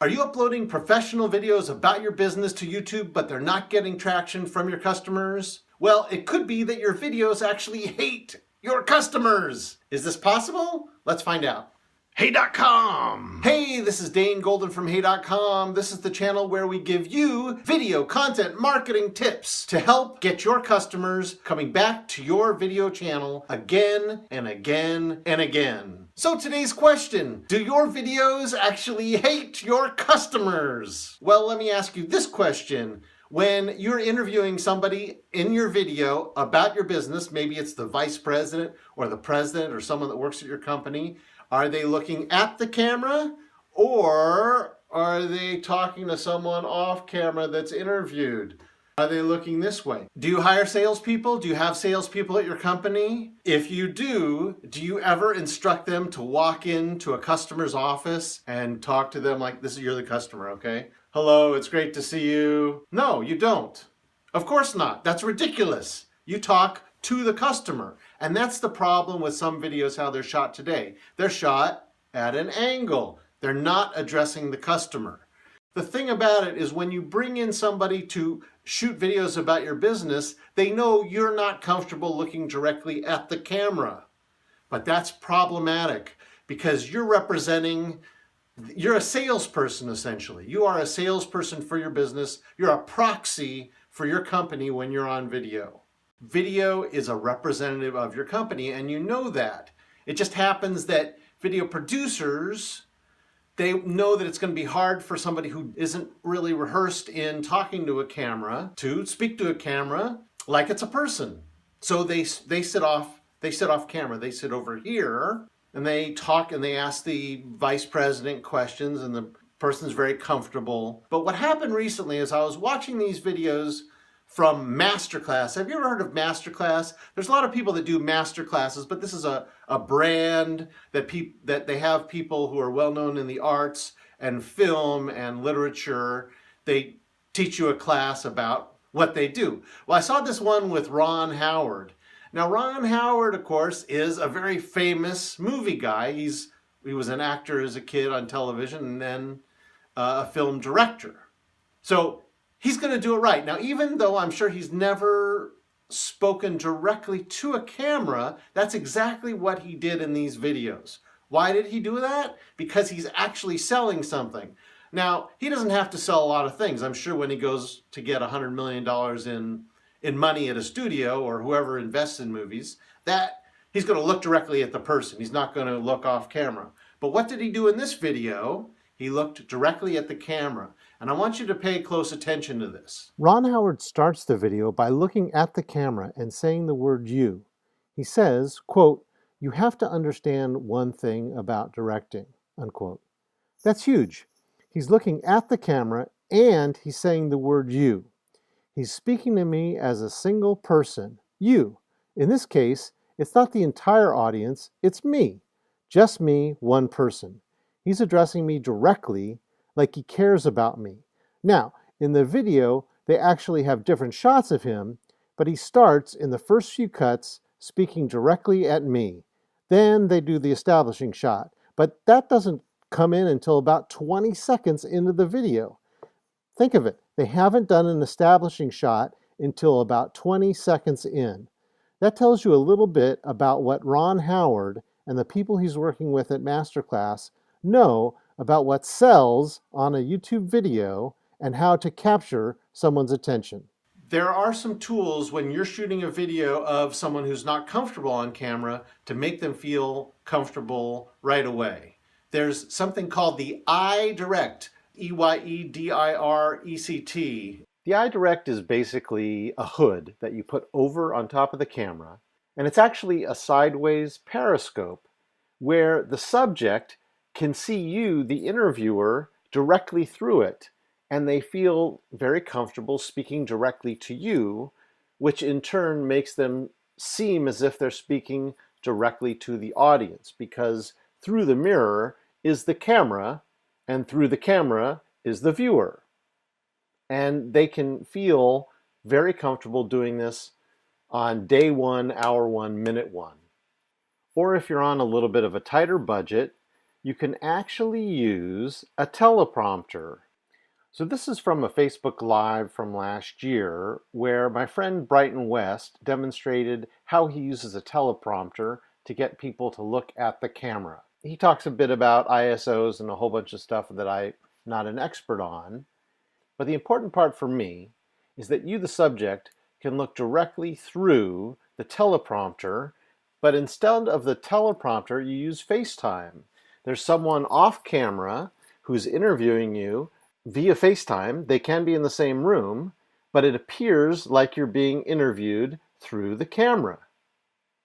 Are you uploading professional videos about your business to YouTube, but they're not getting traction from your customers? Well, it could be that your videos actually hate your customers. Is this possible? Let's find out. Hey.com! Hey, this is Dane Golden from Hey.com. This is the channel where we give you video content marketing tips to help get your customers coming back to your video channel again and again and again. So today's question, do your videos actually hate your customers? Well, let me ask you this question. When you're interviewing somebody in your video about your business, maybe it's the vice president or the president or someone that works at your company, are they looking at the camera or are they talking to someone off camera that's interviewed? Are they looking this way? Do you hire salespeople? Do you have salespeople at your company? If you do you ever instruct them to walk into a customer's office and talk to them like this? You're the customer, okay? Hello, it's great to see you. No, you don't. Of course not. That's ridiculous. You talk to the customer. And that's the problem with some videos, how they're shot today. They're shot at an angle. They're not addressing the customer. The thing about it is when you bring in somebody to shoot videos about your business, they know you're not comfortable looking directly at the camera. But that's problematic because you're a salesperson essentially. You are a salesperson for your business. You're a proxy for your company when you're on video. Video is a representative of your company, and you know that. It just happens that video producers, they know that it's going to be hard for somebody who isn't really rehearsed in talking to a camera to speak to a camera like it's a person. So they sit off camera. They sit over here and they talk and they ask the vice president questions and the person's very comfortable. But what happened recently is I was watching these videos from Masterclass. Have you ever heard of Masterclass? There's a lot of people that do Masterclasses, but this is a brand that they have people who are well known in the arts and film and literature. They teach you a class about what they do. Well, I saw this one with Ron Howard. Now, Ron Howard, of course, is a very famous movie guy. He was an actor as a kid on television and then a film director. So he's going to do it right. Now, even though I'm sure he's never spoken directly to a camera, that's exactly what he did in these videos. Why did he do that? Because he's actually selling something. Now, he doesn't have to sell a lot of things. I'm sure when he goes to get $100 million in money at a studio or whoever invests in movies, that he's going to look directly at the person. He's not going to look off camera. But what did he do in this video? He looked directly at the camera. And I want you to pay close attention to this. Ron Howard starts the video by looking at the camera and saying the word you. He says, quote, "You have to understand one thing about directing," unquote. That's huge. He's looking at the camera and he's saying the word you. He's speaking to me as a single person, you. In this case, it's not the entire audience, it's me. Just me, one person. He's addressing me directly like he cares about me. Now, in the video, they actually have different shots of him, but he starts in the first few cuts speaking directly at me. Then they do the establishing shot, but that doesn't come in until about 20 seconds into the video. Think of it, they haven't done an establishing shot until about 20 seconds in. That tells you a little bit about what Ron Howard and the people he's working with at Masterclass know about what sells on a YouTube video and how to capture someone's attention. There are some tools when you're shooting a video of someone who's not comfortable on camera to make them feel comfortable right away. There's something called the IDirect, E-Y-E-D-I-R-E-C-T. The IDirect is basically a hood that you put over on top of the camera, and it's actually a sideways periscope where the subject can see you, the interviewer, directly through it, and they feel very comfortable speaking directly to you, which in turn makes them seem as if they're speaking directly to the audience, because through the mirror is the camera, and through the camera is the viewer. And they can feel very comfortable doing this on day one, hour one, minute one. Or if you're on a little bit of a tighter budget, you can actually use a teleprompter. So this is from a Facebook Live from last year where my friend Brighton West demonstrated how he uses a teleprompter to get people to look at the camera. He talks a bit about ISOs and a whole bunch of stuff that I'm not an expert on, but the important part for me is that you, the subject, can look directly through the teleprompter, but instead of the teleprompter, you use FaceTime. There's someone off camera who's interviewing you via FaceTime. They can be in the same room, but it appears like you're being interviewed through the camera.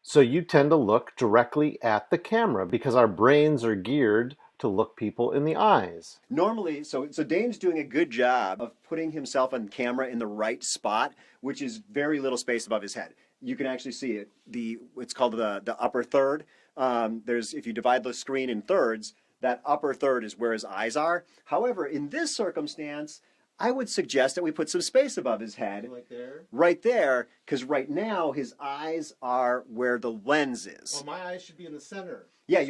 So you tend to look directly at the camera because our brains are geared to look people in the eyes. Normally, so Dane's doing a good job of putting himself on camera in the right spot, which is very little space above his head. You can actually see it. It's called the upper third. If you divide the screen in thirds, that upper third is where his eyes are. However, in this circumstance, I would suggest that we put some space above his head. Like there? Right there, because right now his eyes are where the lens is. Well, my eyes should be in the center. Yeah,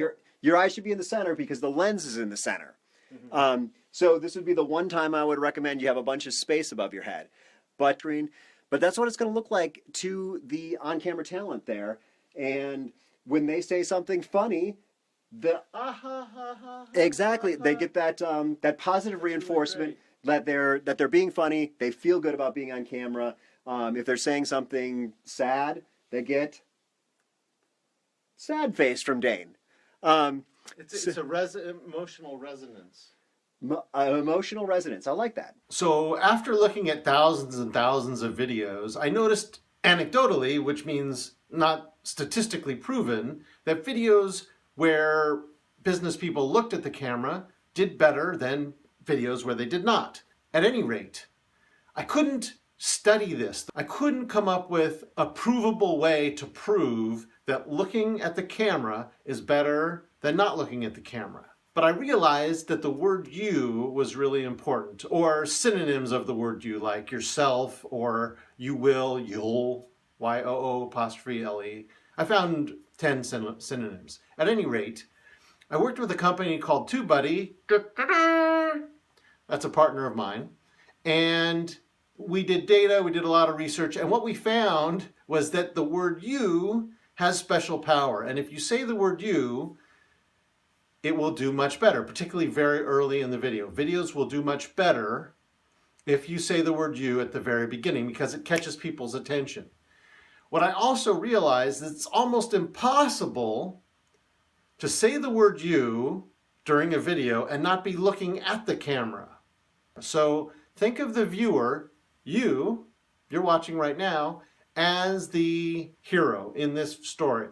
your eyes should be in the center because the lens is in the center. Mm-hmm. So this would be the one time I would recommend you have a bunch of space above your head. But that's what it's going to look like to the on-camera talent there. And when they say something funny, exactly, they get that positive reinforcement that they're being funny. They feel good about being on camera. If they're saying something sad, they get sad face from Dane. It's emotional resonance. Emotional resonance. I like that. So after looking at thousands and thousands of videos, I noticed anecdotally, which means not statistically proven, that videos where business people looked at the camera did better than videos where they did not. At any rate, I couldn't study this. I couldn't come up with a provable way to prove that looking at the camera is better than not looking at the camera. But I realized that the word you was really important, or synonyms of the word you, like yourself, or you will, you'll, Y-O-O''L-E. I found 10 synonyms. At any rate, I worked with a company called TubeBuddy. That's a partner of mine. And we did data, we did a lot of research, and what we found was that the word you has special power. And if you say the word you, it will do much better, particularly very early in the video. Videos will do much better if you say the word you at the very beginning because it catches people's attention. What I also realized is it's almost impossible to say the word you during a video and not be looking at the camera. So think of the viewer, you're watching right now, as the hero in this story.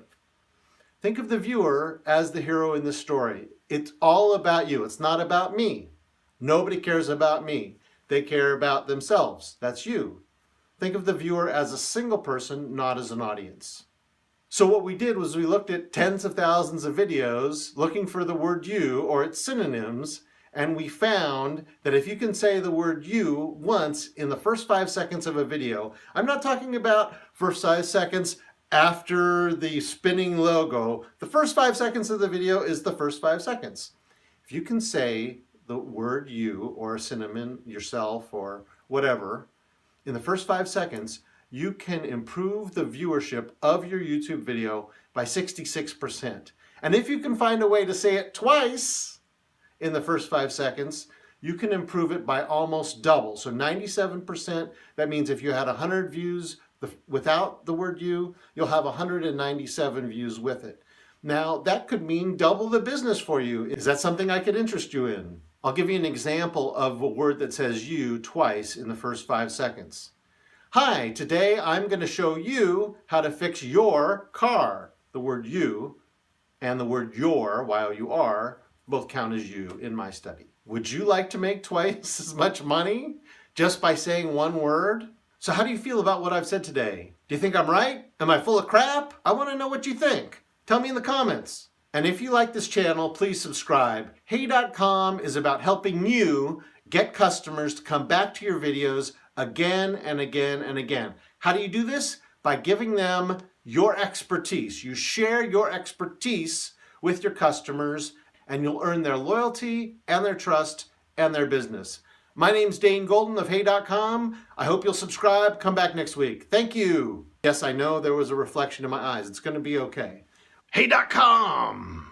Think of the viewer as the hero in this story. It's all about you. It's not about me. Nobody cares about me. They care about themselves. That's you. Think of the viewer as a single person, not as an audience. So what we did was we looked at tens of thousands of videos looking for the word you or its synonyms, and we found that if you can say the word you once in the first 5 seconds of a video, I'm not talking about first 5 seconds after the spinning logo. The first 5 seconds of the video is the first 5 seconds. If you can say the word you or a synonym, yourself or whatever, in the first 5 seconds, you can improve the viewership of your YouTube video by 66%. And if you can find a way to say it twice in the first 5 seconds, you can improve it by almost double. So 97%, that means if you had 100 views without the word you, you'll have 197 views with it. Now, that could mean double the business for you. Is that something I could interest you in? I'll give you an example of a word that says you twice in the first 5 seconds. Hi, today I'm going to show you how to fix your car. The word you and the word your, Y-O-U-R, both count as you in my study. Would you like to make twice as much money just by saying one word? So how do you feel about what I've said today? Do you think I'm right? Am I full of crap? I want to know what you think. Tell me in the comments. And if you like this channel, please subscribe. Hey.com is about helping you get customers to come back to your videos again and again and again. How do you do this? By giving them your expertise. You share your expertise with your customers and you'll earn their loyalty and their trust and their business. My name's Dane Golden of Hey.com. I hope you'll subscribe. Come back next week. Thank you. Yes, I know there was a reflection in my eyes. It's going to be okay. Hey.com.